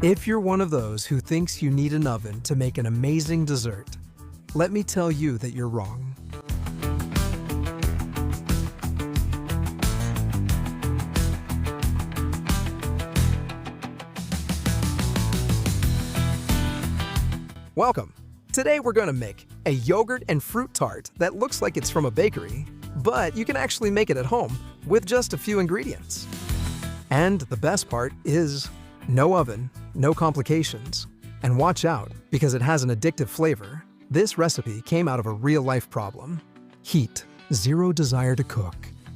If you're one of those who thinks you need an oven to make an amazing dessert, let me tell you that you're wrong. Welcome! Today we're going to make a yogurt and fruit tart that looks like it's from a bakery, but you can actually make it at home with just a few ingredients. And the best part is no oven, no complications. And watch out, because it has an addictive flavor. This recipe came out of a real-life problem: heat, zero desire to cook,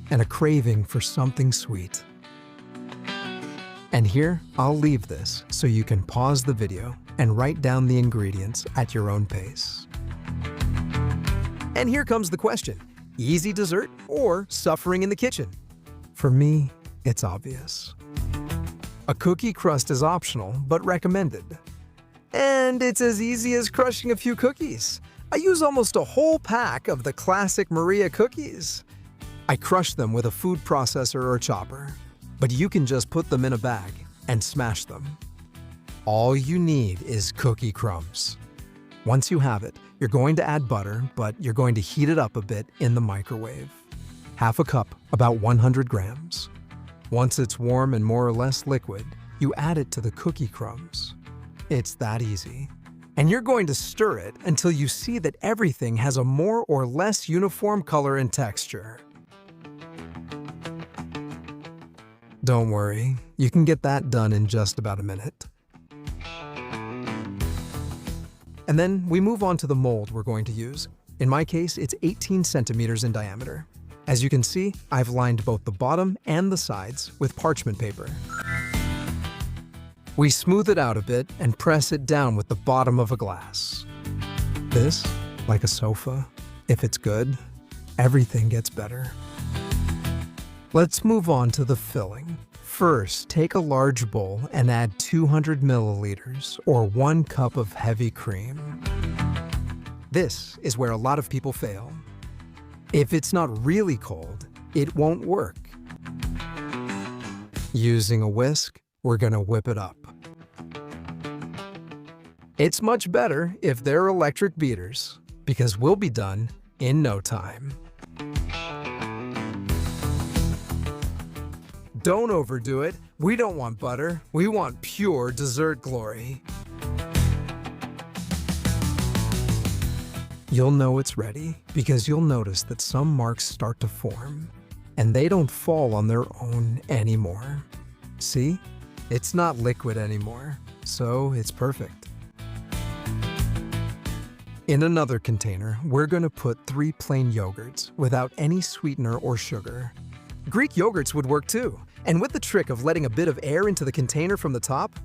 and a craving for something sweet. And here, I'll leave this so you can pause the video and write down the ingredients at your own pace. And here comes the question: easy dessert or suffering in the kitchen? For me, it's obvious. A cookie crust is optional, but recommended. And it's as easy as crushing a few cookies. I use almost a whole pack of the classic Maria cookies. I crush them with a food processor or chopper, but you can just put them in a bag and smash them. All you need is cookie crumbs. Once you have it, you're going to add butter, but you're going to heat it up a bit in the microwave. Half a cup, about 100 grams. Once it's warm and more or less liquid, you add it to the cookie crumbs. It's that easy. And you're going to stir it until you see that everything has a more or less uniform color and texture. Don't worry, you can get that done in just about a minute. And then we move on to the mold we're going to use. In my case, it's 18 centimeters in diameter. As you can see, I've lined both the bottom and the sides with parchment paper. We smooth it out a bit and press it down with the bottom of a glass. This, like a sofa, if it's good, everything gets better. Let's move on to the filling. First, take a large bowl and add 200 milliliters or 1 cup of heavy cream. This is where a lot of people fail. If it's not really cold, it won't work. Using a whisk, we're gonna whip it up. It's much better if they're electric beaters, because we'll be done in no time. Don't overdo it. We don't want butter. We want pure dessert glory. You'll know it's ready because you'll notice that some marks start to form, and they don't fall on their own anymore. See? It's not liquid anymore, so it's perfect. In another container, we're going to put 3 plain yogurts without any sweetener or sugar. Greek yogurts would work too. And with the trick of letting a bit of air into the container from the top,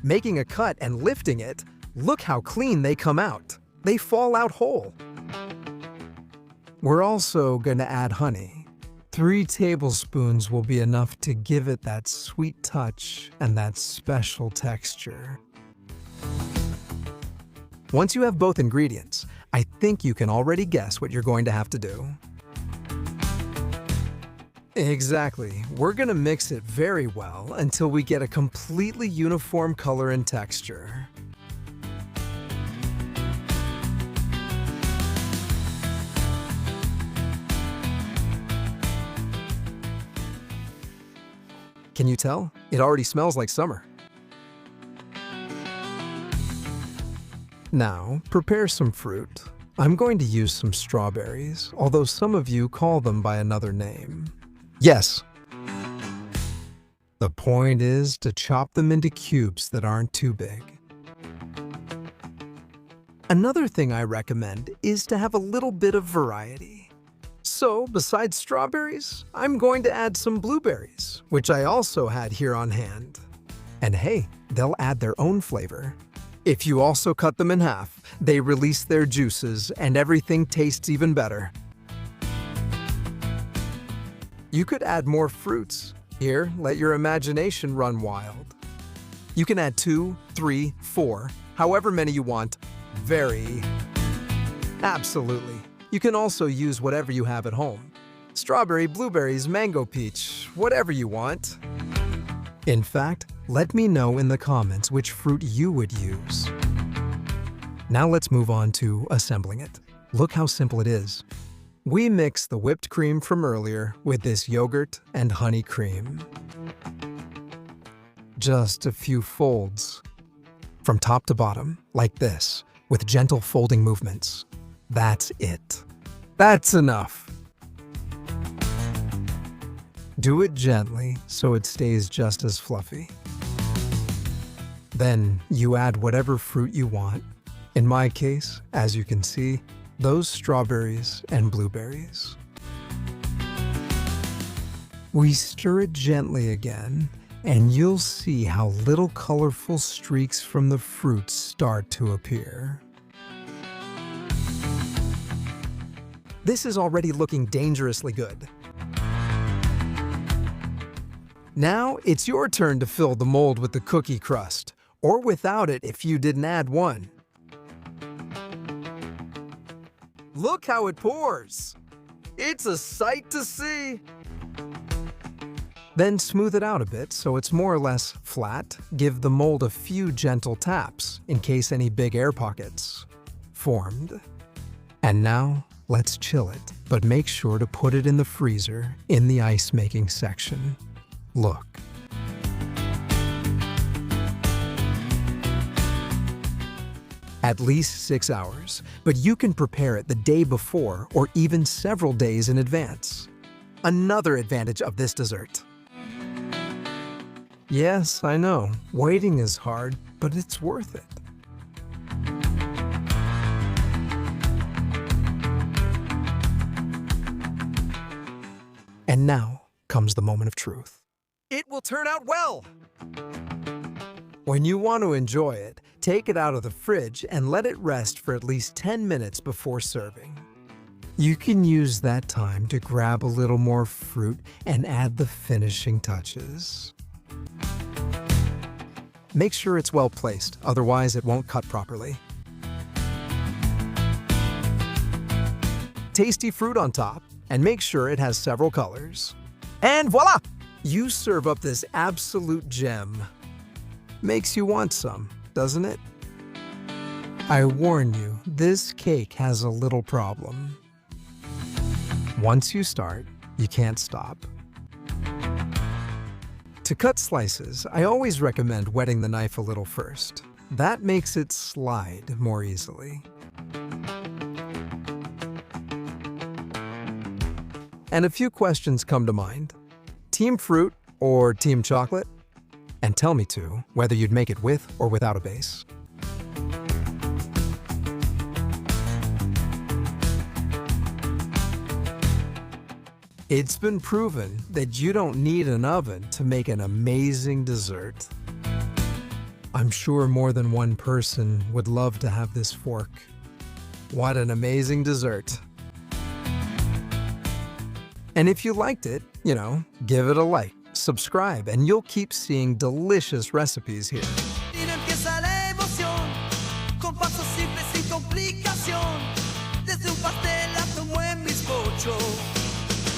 making a cut and lifting it, look how clean they come out. They fall out whole. We're also going to add honey. 3 tablespoons will be enough to give it that sweet touch and that special texture. Once you have both ingredients, I think you can already guess what you're going to have to do. Exactly. We're going to mix it very well until we get a completely uniform color and texture. Can you tell? It already smells like summer. Now, prepare some fruit. I'm going to use some strawberries, although some of you call them by another name. Yes. The point is to chop them into cubes that aren't too big. Another thing I recommend is to have a little bit of variety. So, besides strawberries, I'm going to add some blueberries, which I also had here on hand. And hey, they'll add their own flavor. If you also cut them in half, they release their juices and everything tastes even better. You could add more fruits. Here, let your imagination run wild. You can add 2, 3, 4, however many you want. Absolutely. You can also use whatever you have at home. Strawberry, blueberries, mango peach, whatever you want. In fact, Let me know in the comments which fruit you would use. Now let's move on to assembling it. Look how simple it is. We mix the whipped cream from earlier with this yogurt and honey cream. Just a few folds from top to bottom, like this, with gentle folding movements. That's it. That's enough. Do it gently so it stays just as fluffy. Then you add whatever fruit you want. In my case, as you can see, those strawberries and blueberries. We stir it gently again, and you'll see how little colorful streaks from the fruit start to appear. This is already looking dangerously good. Now it's your turn to fill the mold with the cookie crust, or without it if you didn't add one. Look how it pours! It's a sight to see! Then smooth it out a bit so it's more or less flat. Give the mold a few gentle taps in case any big air pockets formed. And now, let's chill it, but make sure to put it in the freezer in the ice-making section. Look. At least 6 hours, but you can prepare it the day before or even several days in advance. Another advantage of this dessert. Yes, I know, waiting is hard, but it's worth it. And now comes the moment of truth. It will turn out well! When you want to enjoy it, take it out of the fridge and let it rest for at least 10 minutes before serving. You can use that time to grab a little more fruit and add the finishing touches. Make sure it's well placed, otherwise it won't cut properly. Tasty fruit on top, and make sure it has several colors. And voila! You serve up this absolute gem. Makes you want some, doesn't it? I warn you, this cake has a little problem. Once you start, you can't stop. To cut slices, I always recommend wetting the knife a little first. That makes it slide more easily. And a few questions come to mind. Team fruit or team chocolate? And tell me too, whether you'd make it with or without a base. It's been proven that you don't need an oven to make an amazing dessert. I'm sure more than one person would love to have this fork. What an amazing dessert. And if you liked it, give it a like, subscribe, and you'll keep seeing delicious recipes here.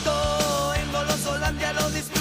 Todo en goloso, lo disfruto.